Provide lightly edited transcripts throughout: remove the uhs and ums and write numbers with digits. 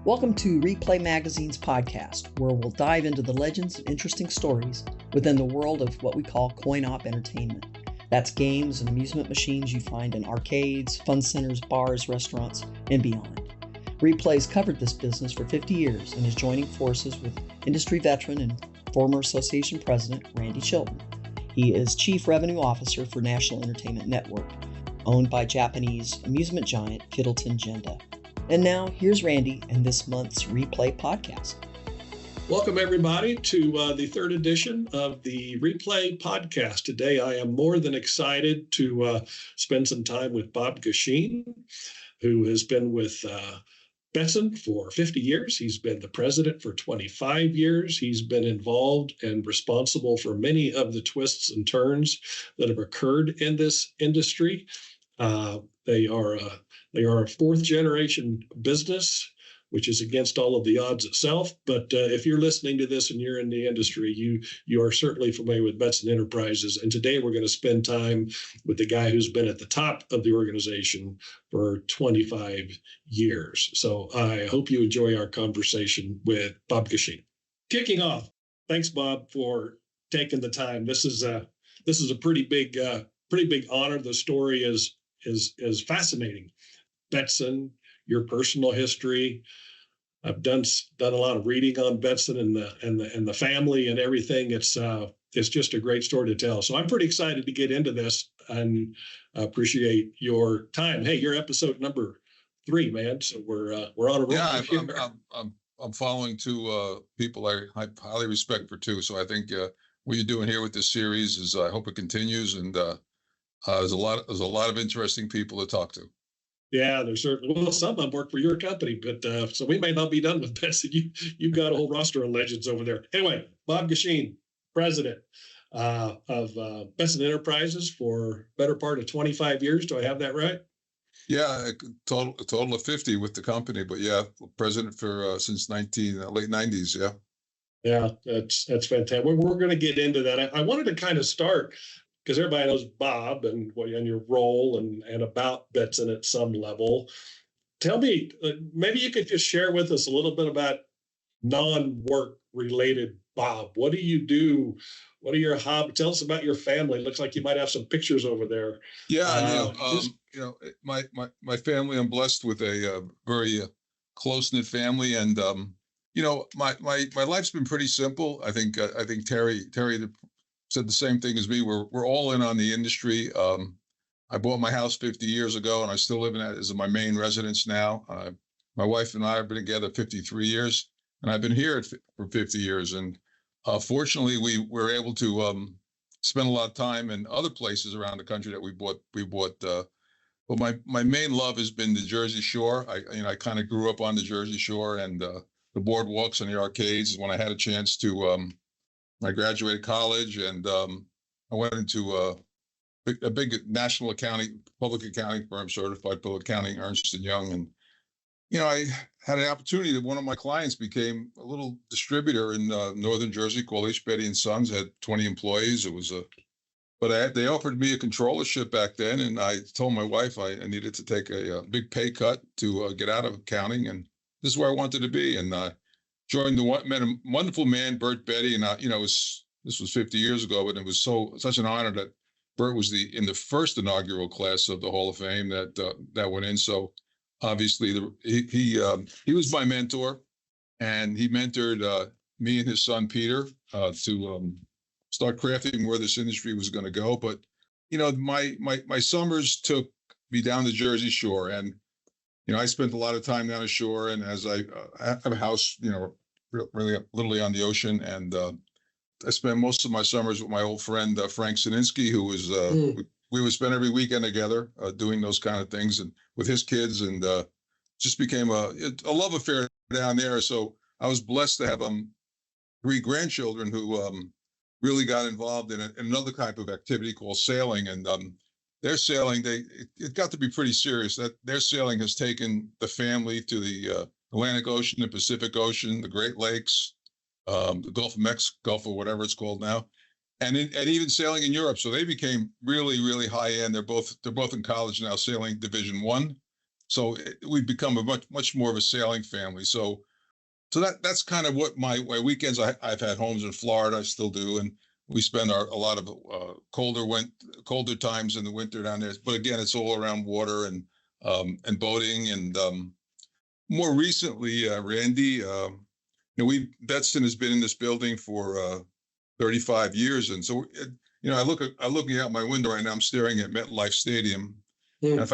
Welcome to RePlay Magazine's podcast, where we'll dive into the legends and interesting stories within the world of what we call coin-op entertainment. That's games and amusement machines you find in arcades, fun centers, bars, restaurants, and beyond. RePlay's covered this business for 50 years and is joining forces with industry veteran and former association president Randy Chilton. He is Chief Revenue Officer for National Entertainment Network, owned by Japanese amusement giant Kittleton Genda. And now, here's Randy and this month's RePlay podcast. Welcome, everybody, to the third edition of the RePlay podcast. Today, I am more than excited to spend some time with Bob Geschine, who has been with Betson for 50 years. He's been the president for 25 years. He's been involved and responsible for many of the twists and turns that have occurred in this industry. They are a fourth generation business, which is against all of the odds itself. But if you're listening to this and you're in the industry, you are certainly familiar with Betson Enterprises. And today we're going to spend time with the guy who's been at the top of the organization for 25 years. So I hope you enjoy our conversation with Bob Geschine. Kicking off, thanks, Bob, for taking the time. This is a pretty big honor. The story is fascinating. Betson, your personal history. I've done a lot of reading on Betson and the family and everything. It's just a great story to tell. So I'm pretty excited to get into this and appreciate your time. Hey, you're episode number 3, man. So we're on a roll. Yeah, I'm following two people I highly respect for 2. So I think what you're doing here with this series is I hope it continues, and there's a lot of interesting people to talk to. Yeah, there's certainly. Well, some of them work for your company, but so we may not be done with Betson. You've got a whole roster of legends over there. Anyway, Bob Geschine, president of Betson Enterprises for better part of 25 years. Do I have that right? Yeah, a total of 50 with the company, but yeah, president for since late 90s. Yeah. Yeah, that's fantastic. We're going to get into that. I wanted to kind of start, because everybody knows Bob and your role and about Betson at some level. Tell me, maybe you could just share with us a little bit about non-work related Bob. What do you do? What are your hobbies? Tell us about your family. It looks like you might have some pictures over there. Yeah, my family. I'm blessed with a very close-knit family, and my life's been pretty simple. I think Terry said the same thing as me. We're all in on the industry. I bought my house 50 years ago, and I still live in that as my main residence now. My wife and I have been together 53 years, and I've been here for 50 years. And fortunately, we were able to spend a lot of time in other places around the country that we bought. But my main love has been the Jersey Shore. I kind of grew up on the Jersey Shore, and the boardwalks and the arcades. When I had a chance to. I graduated college, and I went into a big national public accounting firm, certified public accounting, Ernst & Young. And, I had an opportunity that one of my clients became a little distributor in northern Jersey called Betti & Sons, had 20 employees. It was they offered me a controllership back then, and I told my wife I needed to take a big pay cut to get out of accounting, and this is where I wanted to be. And joined met a wonderful man, Bert Betti, and this was 50 years ago, but it was such an honor that Bert was in the first inaugural class of the Hall of Fame that went in. So obviously he was my mentor, and he mentored me and his son Peter to start crafting where this industry was going to go. But my summers took me down the Jersey Shore, and I spent a lot of time down the shore, and as I have a house, really literally on the ocean, and I spent most of my summers with my old friend Frank Sininsky, who was we would spend every weekend together doing those kind of things, and with his kids, and just became a love affair down there. So I was blessed to have 3 grandchildren who really got involved in another type of activity called sailing, and their sailing, it got to be pretty serious. That their sailing has taken the family to the Atlantic Ocean, the Pacific Ocean, the Great Lakes, the Gulf of Mexico, Gulf or whatever it's called now, and even sailing in Europe. So they became really, really high end. They're both in college now, sailing Division 1, So we've become a much more of a sailing family. So that's kind of what my weekends. I've had homes in Florida. I still do, and we spend a lot of colder times in the winter down there. But again, it's all around water and boating. And more recently, Randy, Betson has been in this building for 35 years, and so I'm looking out my window right now. I'm staring at MetLife Stadium. And if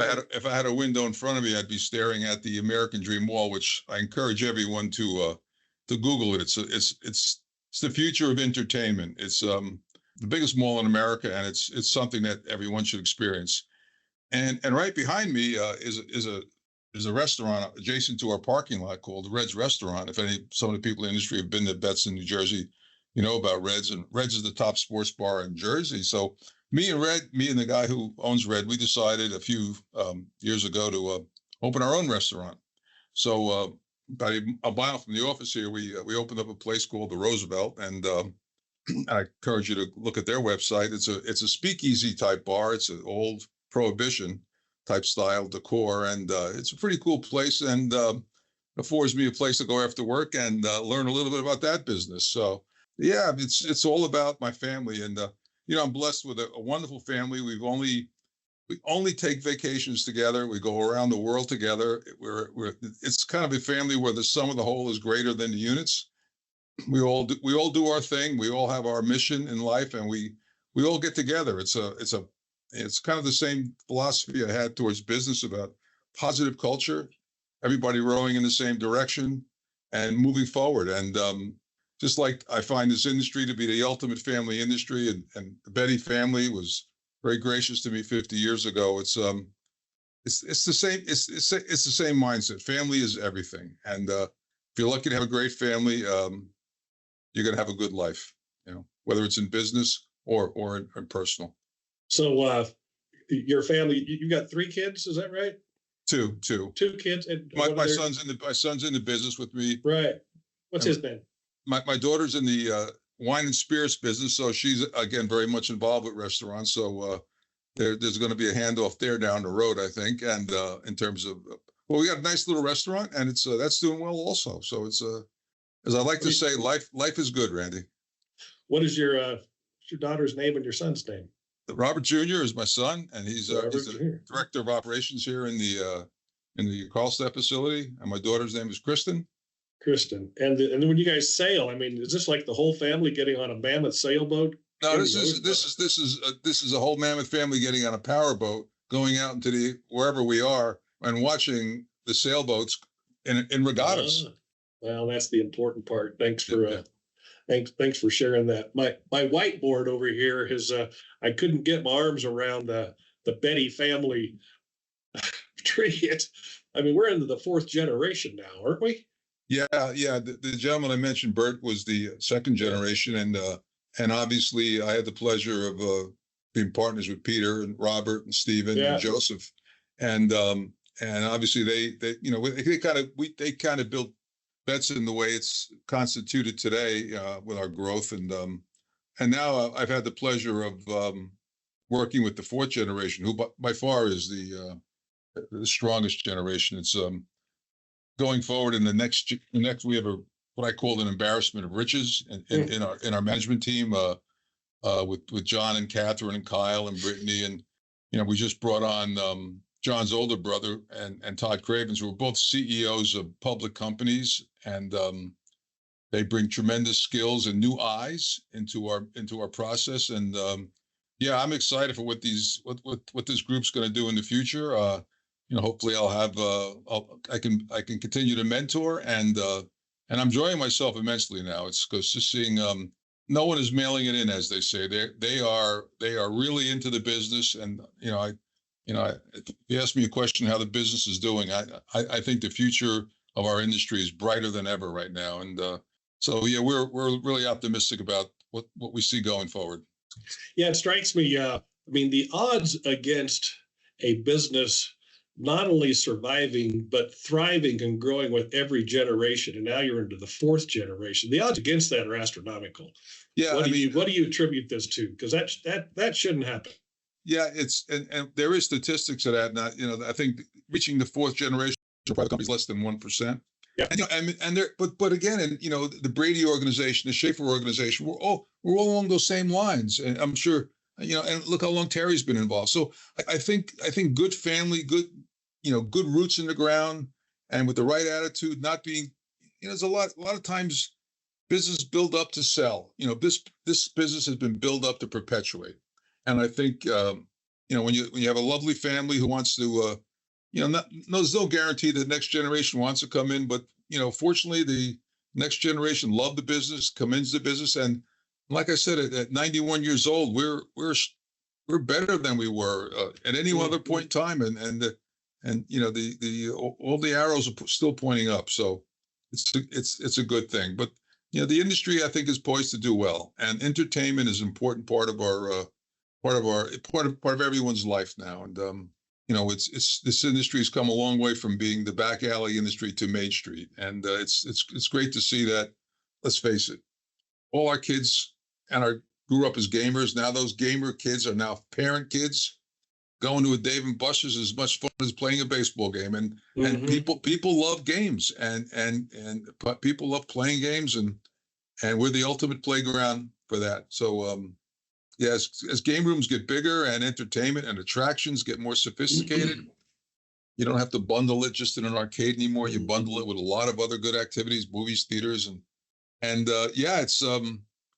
I had a window in front of me, I'd be staring at the American Dream Mall, which I encourage everyone to Google it. It's the future of entertainment. It's the biggest mall in America, and it's something that everyone should experience. And right behind me is a restaurant adjacent to our parking lot called Red's Restaurant. If some of the people in the industry have been to Betson, New Jersey, you know about Red's, and Red's is the top sports bar in Jersey. So me and the guy who owns Red, we decided a few years ago to open our own restaurant. So about a mile from the office here, we opened up a place called the Roosevelt, and I encourage you to look at their website. It's a speakeasy type bar. It's an old Prohibition type style decor, and it's a pretty cool place, and affords me a place to go after work and learn a little bit about that business. So yeah, it's all about my family, and I'm blessed with a wonderful family. We only take vacations together. We go around the world together. It's kind of a family where the sum of the whole is greater than the units. We all do our thing. We all have our mission in life, and we all get together. It's kind of the same philosophy I had towards business about positive culture, everybody rowing in the same direction and moving forward. And just like I find this industry to be the ultimate family industry, and the Betti family was very gracious to me 50 years ago. It's the same. It's the same mindset. Family is everything, and if you're lucky to have a great family, you're going to have a good life. Whether it's in business or in personal. So your family, you got 3 kids, is that right? Two. 2 kids, and my son's in the business with me. Right. What's his name? My daughter's in the wine and spirits business, so she's again very much involved with restaurants. So there's going to be a handoff there down the road, I think. And in terms of we got a nice little restaurant, and it's that's doing well also. So it's as I like to say, life is good, Randy. What is your daughter's name and your son's name? Robert Jr. is my son, and he's the director of operations here in the Carlstadt facility. And my daughter's name is Kristen. And then when you guys sail, I mean, is this like the whole family getting on a mammoth sailboat? No, this is a whole mammoth family getting on a powerboat, going out into wherever we are, and watching the sailboats in regattas. Well, that's the important part. Thanks for thanks for sharing that. My whiteboard over here is I couldn't get my arms around the Betti family tree. We're into the 4th generation now, aren't we? Yeah. The gentleman I mentioned, Bert, was the 2nd generation, and obviously I had the pleasure of being partners with Peter and Robert and Stephen and Joseph, and obviously they kind of built Betson the way it's constituted today with our growth, and now I've had the pleasure of working with the 4th generation, who by far is the strongest generation. It's going forward in the next we have what I call an embarrassment of riches in our management team with John and Catherine and Kyle and Brittany, and we just brought on John's older brother and Todd Cravens, who are both CEOs of public companies, and they bring tremendous skills and new eyes into our process. And I'm excited for what this group's going to do in the future. Hopefully I'll have I can continue to mentor, and I'm enjoying myself immensely now. It's because just seeing no one is mailing it in, as they say. They are really into the business, and if you ask me a question how the business is doing, I think the future of our industry is brighter than ever right now, and we're really optimistic about what we see going forward. Yeah, it strikes me. The odds against a business not only surviving but thriving and growing with every generation, and now you're into the 4th generation. The odds against that are astronomical. Yeah, what do you attribute this to? Because that shouldn't happen. Yeah, and there is statistics of that. Not, I think reaching the fourth generation of private companies less than 1%. Yeah. And there, but again, and the Brady organization, the Schaefer organization, we're all along those same lines. And I'm sure, and look how long Terry's been involved. So I think good family, good roots in the ground, and with the right attitude, not being, there's a lot of times business build up to sell. This business has been built up to perpetuate. And I think, when you have a lovely family who wants to, there's no guarantee the next generation wants to come in, but, fortunately, the next generation love the business, come into the business. And like I said, at 91 years old, we're better than we were at any other point in time. And all the arrows are still pointing up. So it's a good thing. But, the industry, I think, is poised to do well. And entertainment is an important part of everyone's life now. And, this industry has come a long way from being the back alley industry to Main Street. And it's great to see that. Let's face it, all our kids grew up as gamers. Now those gamer kids are now parent kids. Going to a Dave and Buster's is as much fun as playing a baseball game. And people love games, and people love playing games, and we're the ultimate playground for that. So as game rooms get bigger and entertainment and attractions get more sophisticated, you don't have to bundle it just in an arcade anymore. You bundle it with a lot of other good activities, movies, theaters, and it's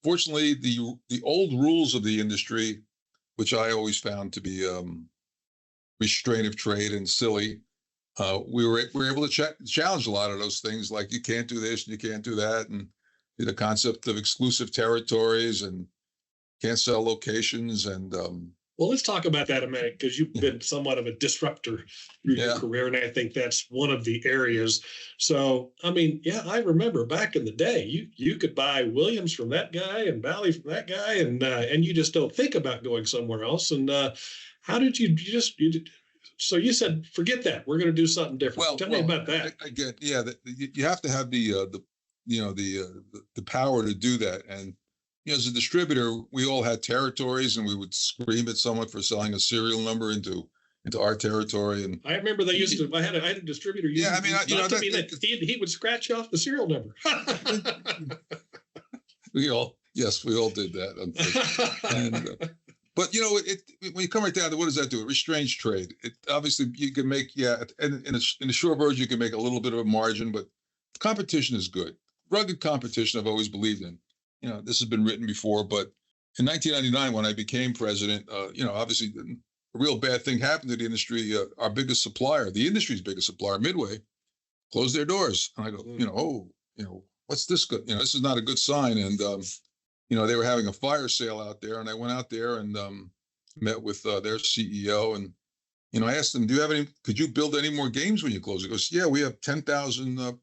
fortunately the old rules of the industry, which I always found to be restraint of trade and silly. We were able to challenge a lot of those things, like you can't do this and you can't do that, and the concept of exclusive territories and can't sell locations. And well, let's talk about that a minute, because you've been somewhat of a disruptor through your career, and I think that's one of the areas. So, I remember back in the day, you could buy Williams from that guy and Bally from that guy, and you just don't think about going somewhere else. And how did you so you said, forget that, we're going to do something different. Tell me about that. Again, you have to have the power to do that. And as a distributor, we all had territories, and we would scream at someone for selling a serial number into our territory. And I remember they used to. I had a distributor. He would scratch off the serial number. we all did that. And, but when you come right down to what does that do? It restrains trade. It obviously you can make and in a short version you can make a little bit of a margin, but competition is good. Rugged competition I've always believed in. This has been written before, but in 1999 when I became president, obviously a real bad thing happened to the industry. Our biggest supplier, the industry's biggest supplier, Midway, closed their doors. And I go, what's this good? This is not a good sign. And they were having a fire sale out there, and I went out there and met with their CEO, and I asked them, could you build any more games when you close? He goes, yeah, we have 10,000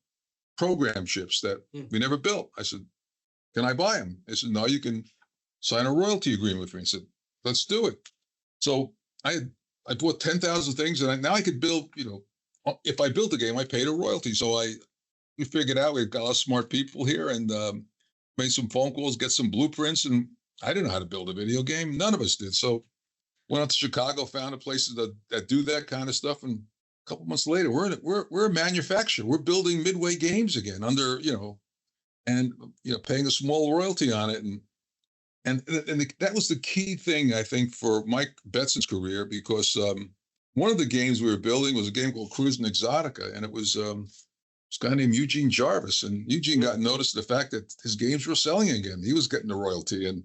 program chips that we never built. I said, can I buy them? They said, no, you can sign a royalty agreement with me. I said, let's do it. So I bought 10,000 things, and now I could build, if I built a game, I paid a royalty. So we figured out, we've got a lot of smart people here, and made some phone calls, get some blueprints, and I didn't know how to build a video game. None of us did. So went out to Chicago, found places that do that kind of stuff, and a couple months later, we're a manufacturer. We're building Midway games again under, and paying a small royalty on it, and that was the key thing, I think, for Mike Betson's career, because one of the games we were building was a game called Cruising Exotica, and it was this guy named Eugene Jarvis, and Eugene got notice of the fact that his games were selling again. He was getting the royalty, and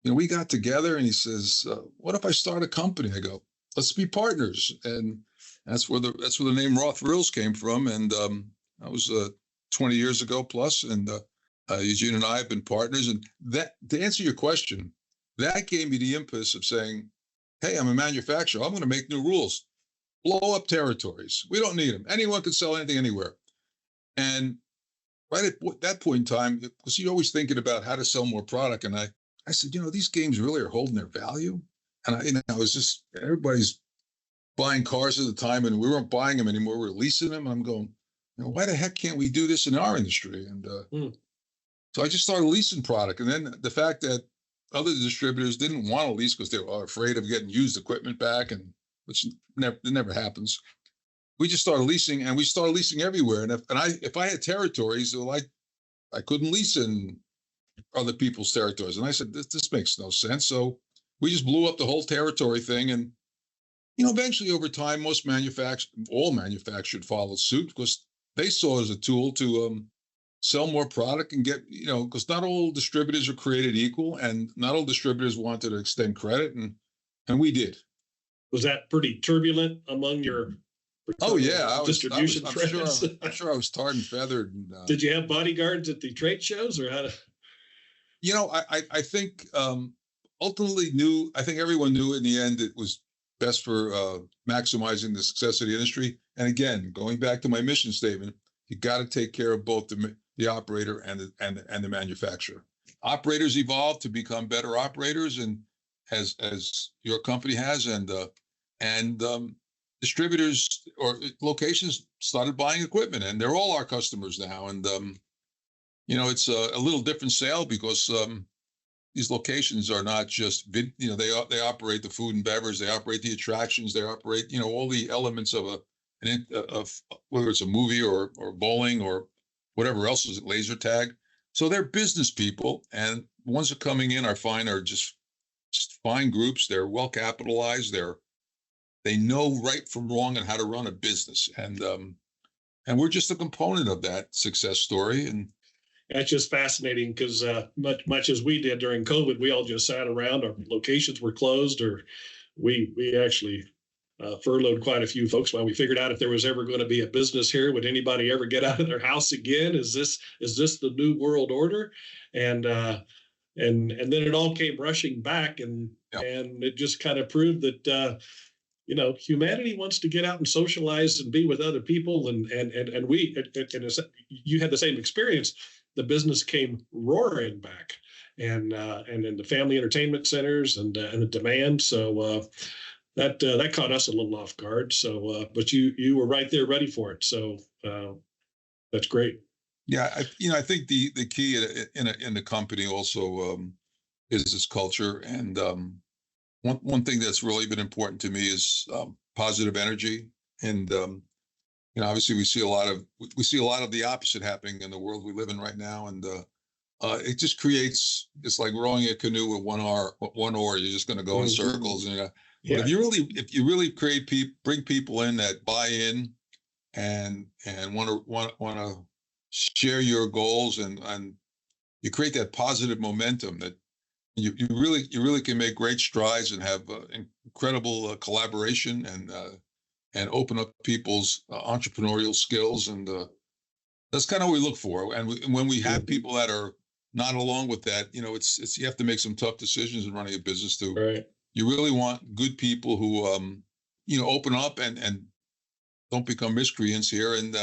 we got together, and he says, "What if I start a company?" I go, "Let's be partners," and that's where the name Raw Thrills came from, and that was 20 years ago plus, and Eugene and I have been partners. And that, to answer your question, that gave me the impetus of saying, hey, I'm a manufacturer. I'm going to make new rules. Blow up territories. We don't need them. Anyone can sell anything anywhere. And right at that point in time, because you're always thinking about how to sell more product. And I said, these games really are holding their value. And I was just, everybody's buying cars at the time, and we weren't buying them anymore. We were leasing them. I'm going, why the heck can't we do this in our industry? And so I just started leasing product. And then the fact that other distributors didn't want to lease because they were afraid of getting used equipment back, and which never happens. We just started leasing, and we started leasing everywhere. And if I had territories, well, I couldn't lease in other people's territories. And I said, this makes no sense. So we just blew up the whole territory thing. And, eventually over time, all manufacturers followed suit because they saw it as a tool to sell more product and get, because not all distributors are created equal, and not all distributors wanted to extend credit. And we did. Was that pretty turbulent among your distribution friends? I'm sure I was tarred and feathered. And, did you have bodyguards at the trade shows, or how to? I think ultimately I think everyone knew in the end it was best for maximizing the success of the industry. And again, going back to my mission statement, you got to take care of both the operator and the manufacturer. Operators evolve to become better operators, and as your company has, and distributors or locations started buying equipment, and they're all our customers now. And it's a little different sale because these locations are not just they operate the food and beverage, they operate the attractions, they operate all the elements of of whether it's a movie or bowling or whatever else is it, laser tag. So they're business people, and the ones that are coming in are just fine groups. They're well capitalized. They know right from wrong and how to run a business, and we're just a component of that success story. And that's just fascinating because much as we did during COVID, we all just sat around. Our locations were closed, or we actually furloughed quite a few folks while we figured out if there was ever going to be a business here. Would anybody ever get out of their house again? Is this the new world order? And then it all came rushing back, and it just kind of proved that humanity wants to get out and socialize and be with other people, and you had the same experience. The business came roaring back, and in the family entertainment centers and the demand. So that caught us a little off guard. So, but you were right there, ready for it. So that's great. Yeah, I think the key in the company also is this culture, and one thing that's really been important to me is positive energy, and obviously we see a lot of the opposite happening in the world we live in right now, and it just creates, it's like rowing a canoe with one oar. You're just going to go in circles, and but if you really bring people in that buy in and want to share your goals, and you create that positive momentum that you really can make great strides and have incredible collaboration and open up people's entrepreneurial skills, and that's kind of what we look for. And when we have people that are not along with that, it's you have to make some tough decisions in running a business too. Right. You really want good people who open up and don't become miscreants here, and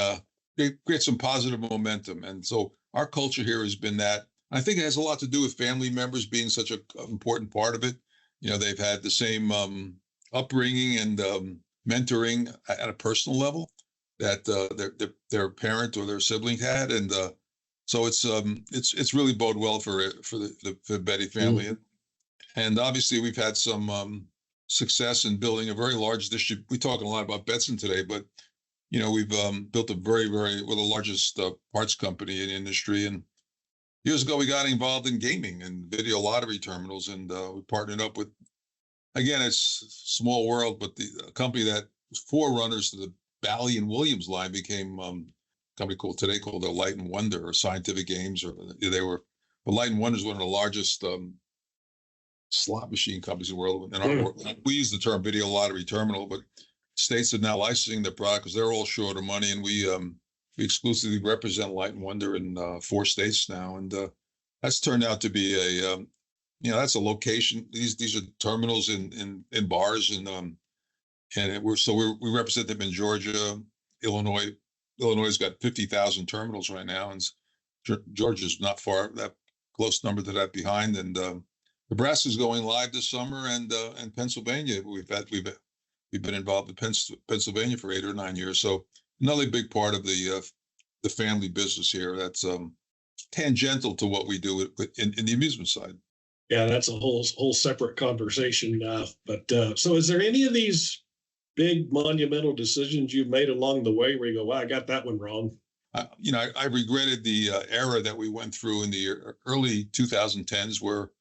create some positive momentum. And so our culture here has been that. I think it has a lot to do with family members being such an important part of it. They've had the same upbringing and mentoring at a personal level that their parent or their sibling had, and so it's really bode well for the Betti family. Mm-hmm. And obviously we've had some success in building a very large distribution. We're talking a lot about Betson today, but we've built a we're the largest parts company in the industry. And years ago, we got involved in gaming and video lottery terminals, and we partnered up with, again, it's a small world, but the company that was forerunners to the Bally and Williams line became a company called Light and Wonder, or Scientific Games, or but Light and Wonder is one of the largest slot machine companies in the world. And we use the term video lottery terminal, but states are now licensing their product because they're all short of money, and we exclusively represent Light and Wonder in 4 states now, and that's turned out to be that's a location. These are terminals in bars, and we represent them in Georgia, Illinois. Illinois got 50,000 terminals right now, and Georgia's not far that close number to that behind, and Nebraska's going live this summer, and Pennsylvania. We've been involved in Pennsylvania for 8 or 9 years, so another big part of the family business here that's tangential to what we do in the amusement side. Yeah, that's a whole separate conversation. So is there any of these big monumental decisions you've made along the way where you go, "Wow, I got that one wrong"? I regretted the era that we went through in the early 2010s, where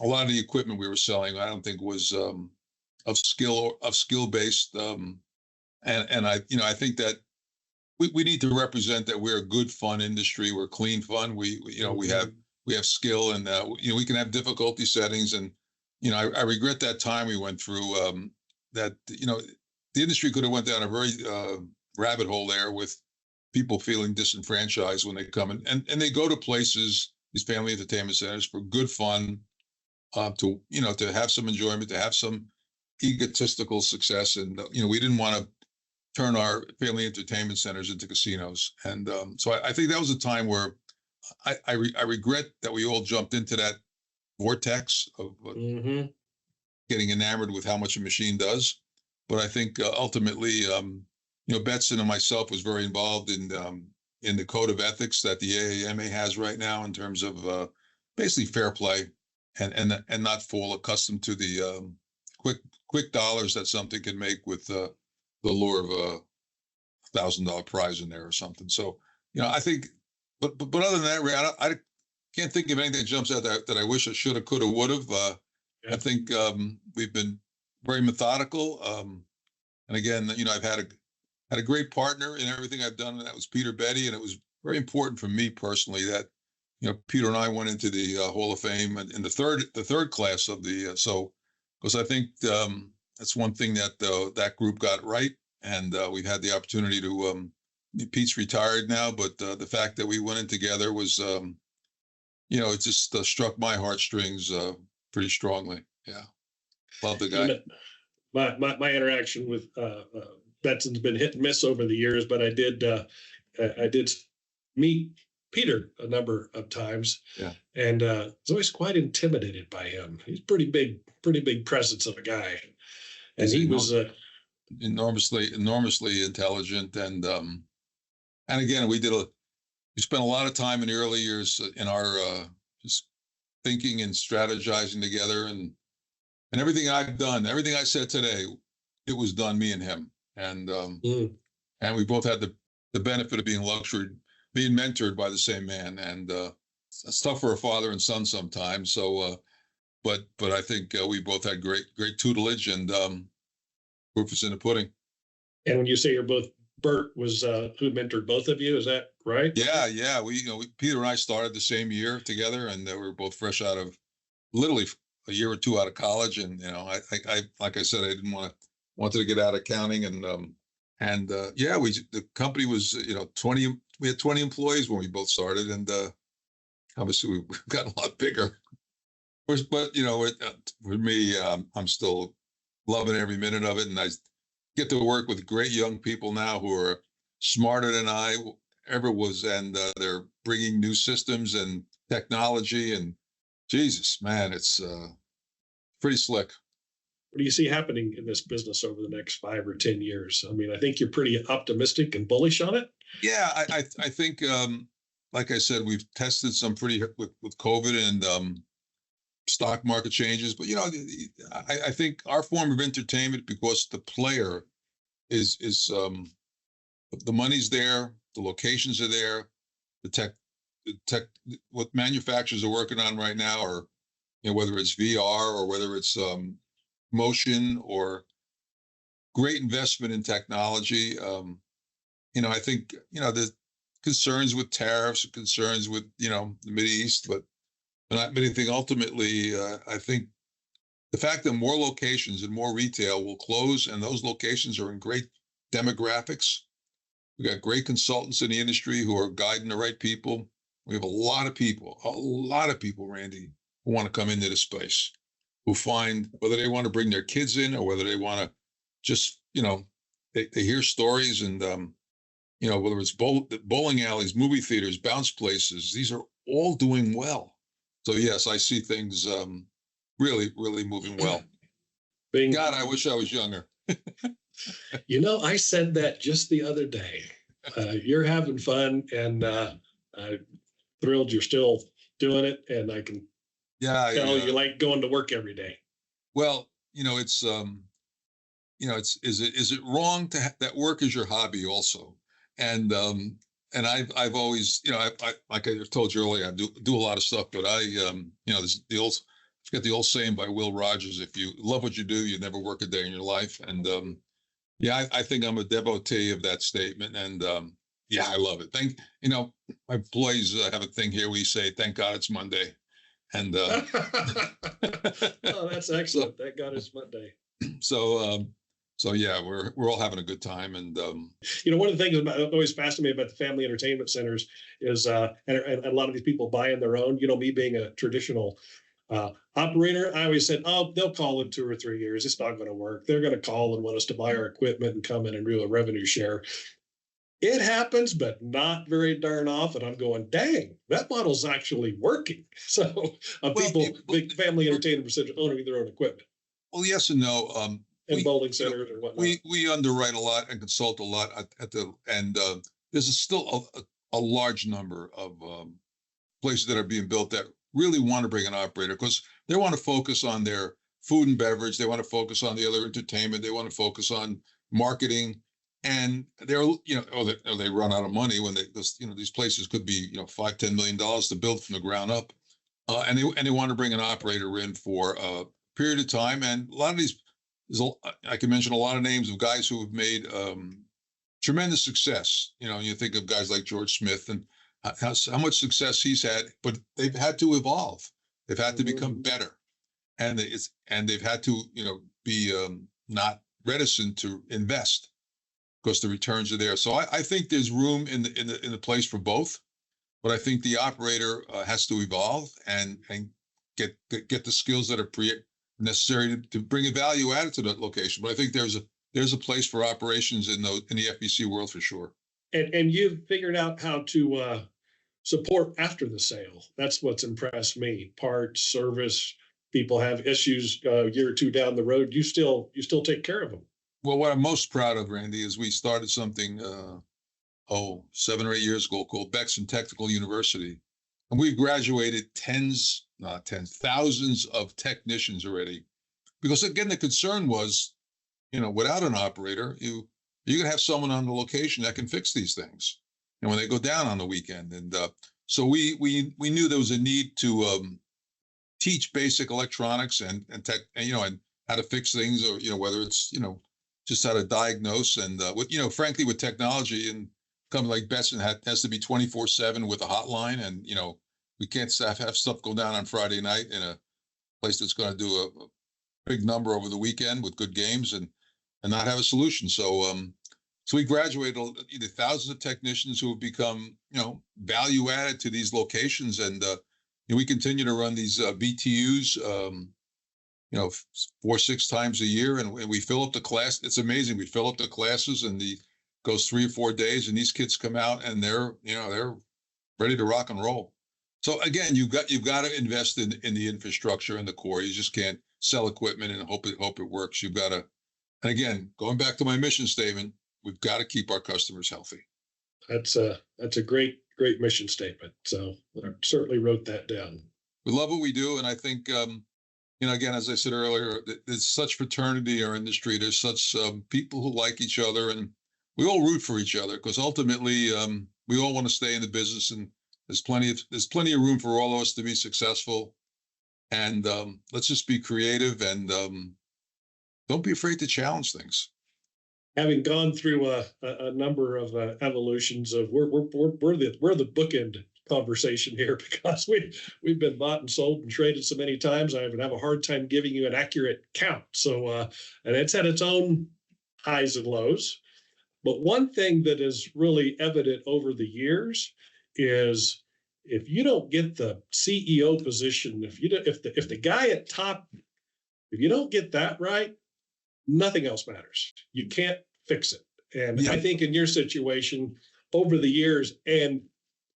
a lot of the equipment we were selling, I don't think was of skill based. And I think that we need to represent that we're a good fun industry. We're clean fun. We have skill, and we can have difficulty settings. And I regret that time we went through. That the industry could have went down a very rabbit hole there with people feeling disenfranchised when they come and they go to places, these family entertainment centers, for good fun, to have some enjoyment, to have some egotistical success. And we didn't want to turn our family entertainment centers into casinos. And so I think that was a time where I regret that we all jumped into that vortex of getting enamored with how much a machine does. But I think ultimately, Betson and myself was very involved in the code of ethics that the AAMA has right now in terms of basically fair play and not fall accustomed to the quick dollars that something can make with the lure of a $1,000 prize in there or something. So I think, but other than that, Ray, I can't think of anything that jumps out that I wish I should have, could have, would have. I think we've been very methodical. And again, I've had a great partner in everything I've done, and that was Bert Betti. And it was very important for me personally that, Peter and I went into the Hall of Fame in the third class of the, because I think that's one thing that that group got right. And we've had the opportunity to, Pete's retired now, but the fact that we went in together was, it just struck my heartstrings pretty strongly. Yeah. Love the guy. My interaction with Betson's been hit and miss over the years, but I did meet Peter a number of times. Yeah. And I was always quite intimidated by him. He's pretty big presence of a guy. And he was enormously intelligent. And again, we spent a lot of time in the early years in our just thinking and strategizing together, and everything I've done, everything I said today, it was done me and him. And and we both had the benefit of being mentored by the same man. And it's tough for a father and son sometimes. So, but I think we both had great tutelage, and proof is in the pudding. And when you say you're both, Bert was who mentored both of you, is that right? Yeah. We Peter and I started the same year together, and we were both fresh out of literally a year or two out of college. And I like I said, I wanted to get out of accounting, and the company was 20. We had 20 employees when we both started, and obviously we've gotten a lot bigger. But for me, I'm still loving every minute of it, and I get to work with great young people now who are smarter than I ever was, and they're bringing new systems and technology, and Jesus, man, it's pretty slick. What do you see happening in this business over the next 5 or 10 years? I mean, I think you're pretty optimistic and bullish on it. Yeah, I think, like I said, we've tested some pretty with COVID and stock market changes. But I think our form of entertainment, because the player is the money's there, the locations are there, the tech, what manufacturers are working on right now, or whether it's VR or whether it's motion or great investment in technology. I think the concerns with tariffs, concerns with the Middle East, but not anything. Ultimately, I think the fact that more locations and more retail will close, and those locations are in great demographics. We got great consultants in the industry who are guiding the right people. We have a lot of people, Randy, who want to come into this space, who find whether they want to bring their kids in or whether they want to just, they hear stories, and, whether it's bowling alleys, movie theaters, bounce places, these are all doing well. So yes, I see things really, really moving well. God, I wish I was younger. I said that just the other day. You're having fun, and I'm thrilled you're still doing it. And I can Yeah, Tell you like going to work every day. well, is it wrong to that work is your hobby also? And I've always, I like I told you earlier, I do a lot of stuff, but this the old, I forget the old saying by Will Rogers: if you love what you do, you never work a day in your life. And yeah, I think I'm a devotee of that statement, and yeah, I love it. My employees have a thing here. We say, "Thank God it's Monday," and Oh, that's excellent. Thank God it's Monday. So yeah, we're all having a good time, and one of the things that always fascinates me about the family entertainment centers is, and a lot of these people buying their own. Me being a traditional operator, I always said, "Oh, they'll call in 2 or 3 years. It's not going to work. They're going to call and want us to buy our equipment and come in and do a revenue share." It happens, but not very darn often. I'm going, dang, that model's actually working. So big family entertainment centers owning their own equipment. Well, yes and no. And bowling centers and whatnot. We underwrite a lot and consult a lot there's still a large number of places that are being built that really want to bring an operator because they want to focus on their food and beverage. They want to focus on the other entertainment. They want to focus on marketing. And they're, they run out of money when these places could be, $5-10 million to build from the ground up. And they want to bring an operator in for a period of time. And a lot of these, I can mention a lot of names of guys who have made tremendous success. You think of guys like George Smith and how much success he's had, but they've had to evolve. They've had to become better, and they've had to be not reticent to invest because the returns are there. So I think there's room in the place for both, but I think the operator has to evolve and get the skills that are necessary to bring a value added to that location. But I think there's a place for operations in the FBC world for sure. And you've figured out how to support after the sale. That's what's impressed me. Parts, service, people have issues a year or two down the road. You still take care of them. Well, what I'm most proud of, Randy, is we started something 7 or 8 years ago called Betson Technical University. And we've graduated thousands of technicians already. Because again, the concern was, without an operator, you're going to have someone on the location that can fix these things. And when they go down on the weekend. And so we knew there was a need to teach basic electronics and tech, and how to fix things, or, whether it's, just how to diagnose. And frankly, with technology and company like Betson has to be 24/7 with a hotline. And, we can't have stuff go down on Friday night in a place that's going to do a big number over the weekend with good games and not have a solution. So we graduated thousands of technicians who have become, value added to these locations. And we continue to run these BTUs, 4-6 times a year, and we fill up the class. It's amazing. We fill up the classes, and goes 3 or 4 days, and these kids come out and they're ready to rock and roll. So again, you've got to invest in the infrastructure and the core. You just can't sell equipment and hope it works. You've got to, and again, going back to my mission statement, we've got to keep our customers healthy. That's a great mission statement. So I certainly wrote that down. We love what we do, and I think again, as I said earlier, there's such fraternity in our industry. There's such people who like each other, and we all root for each other because ultimately we all want to stay in the business, and there's plenty of room for all of us to be successful. And let's just be creative and don't be afraid to challenge things. Having gone through a number of evolutions of we're the bookend conversation here because we've been bought and sold and traded so many times. I would have a hard time giving you an accurate count. So and it's had its own highs and lows. But one thing that is really evident over the years is if you don't get the CEO position, if the guy at top, if you don't get that right, nothing else matters. You can't fix it. And yeah. I think in your situation over the years, and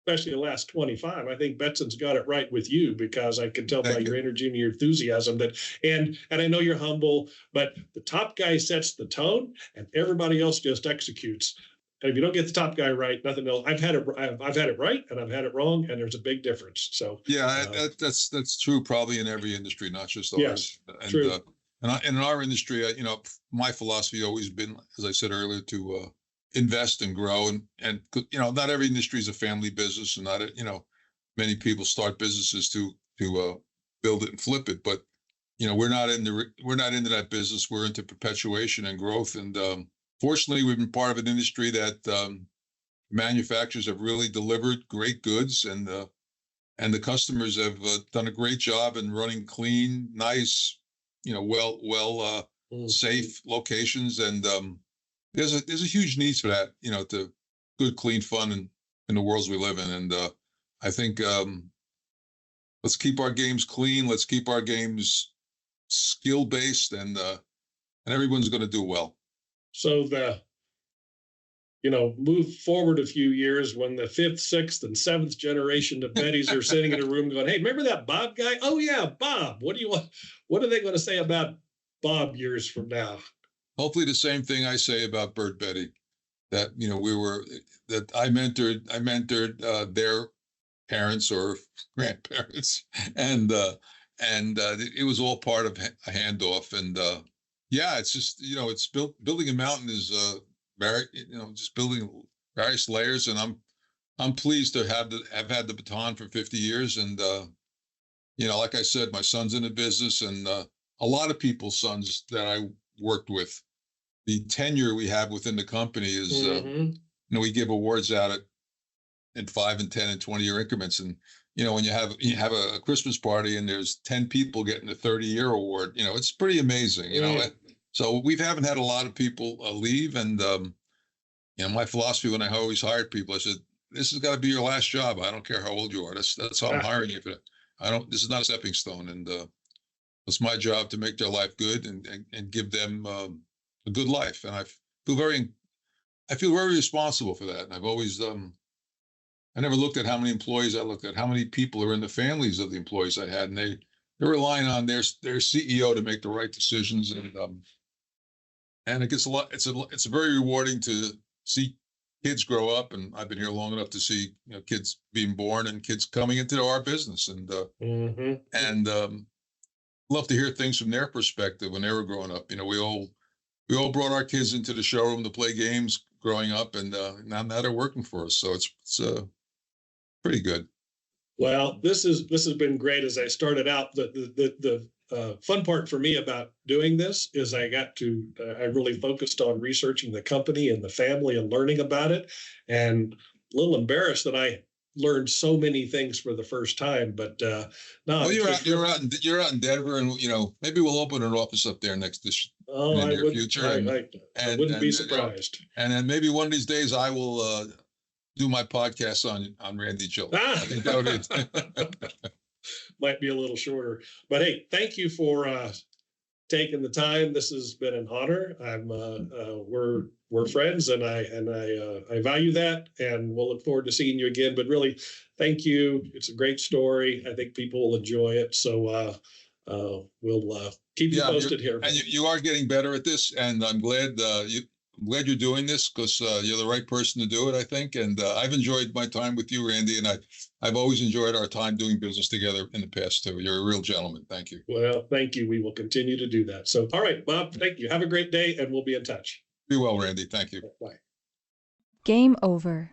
especially the last 25, I think Betson's got it right with you because I can tell by your energy and your enthusiasm that, and I know you're humble, but the top guy sets the tone and everybody else just executes. And if you don't get the top guy right, nothing else. I've had it right, and I've had it wrong, and there's a big difference. So yeah, that's true probably in every industry, not just ours. Yes, And true. And in our industry, my philosophy always been, as I said earlier, to invest and grow, and not every industry is a family business, and not many people start businesses to build it and flip it, but we're not into that business. We're into perpetuation and growth, and fortunately, we've been part of an industry that manufacturers have really delivered great goods, and the customers have done a great job in running clean, nice, safe locations, and there's a huge need for that, to good, clean fun in the worlds we live in, and I think let's keep our games clean, let's keep our games skill based, and everyone's going to do well. So move forward a few years when the 5th, 6th, and 7th generation of Bettis are sitting in a room going, "Hey, remember that Bob guy? Oh yeah, Bob. What do you want? What are they going to say about Bob years from now?" Hopefully, the same thing I say about Bert Betti, that I mentored their parents or grandparents, and it was all part of a handoff, and yeah, it's just it's building a mountain is just building various layers, and I'm pleased to have had the baton for 50 years, and like I said, my son's in the business, and a lot of people's sons that I worked with. The tenure we have within the company is we give awards out in 5 and 10 and 20-year increments, and when you have a Christmas party and there's 10 people getting a 30-year award, it's pretty amazing, So we haven't had a lot of people leave, and my philosophy when I always hired people, I said, "This has got to be your last job. I don't care how old you are. That's how I'm hiring you for that. This is not a stepping stone, and it's my job to make their life good and give them a good life. And I feel very responsible for that. And I've always I never looked at how many employees I looked at, how many people are in the families of the employees I had, and they're relying on their CEO to make the right decisions, and it gets a lot. It's very rewarding to see kids grow up, and I've been here long enough to see kids being born and kids coming into our business, and love to hear things from their perspective when they were growing up. We all brought our kids into the showroom to play games growing up, and now they're working for us. So it's pretty good. Well, this has been great. As I started out, the fun part for me about doing this is I really focused on researching the company and the family and learning about it, and a little embarrassed that I learned so many things for the first time. But no, well, you're out in Denver, and maybe we'll open an office up there in the near future. I wouldn't be surprised. And then maybe one of these days I will do my podcast on Randy Jill. I think that would might be a little shorter, but hey, thank you for taking the time. This has been an honor. We're friends, and I value that, and we'll look forward to seeing you again. But really, thank you. It's a great story. I think people will enjoy it. So we'll keep you posted here. And you are getting better at this, and I'm glad you're doing this, because you're the right person to do it, I think. And I've enjoyed my time with you, Randy, and I've always enjoyed our time doing business together in the past too. You're a real gentleman. Thank you. Well, thank you. We will continue to do that. So, all right, Bob, thank you. Have a great day, and we'll be in touch. Be well, Randy. Thank you. Bye. Game over.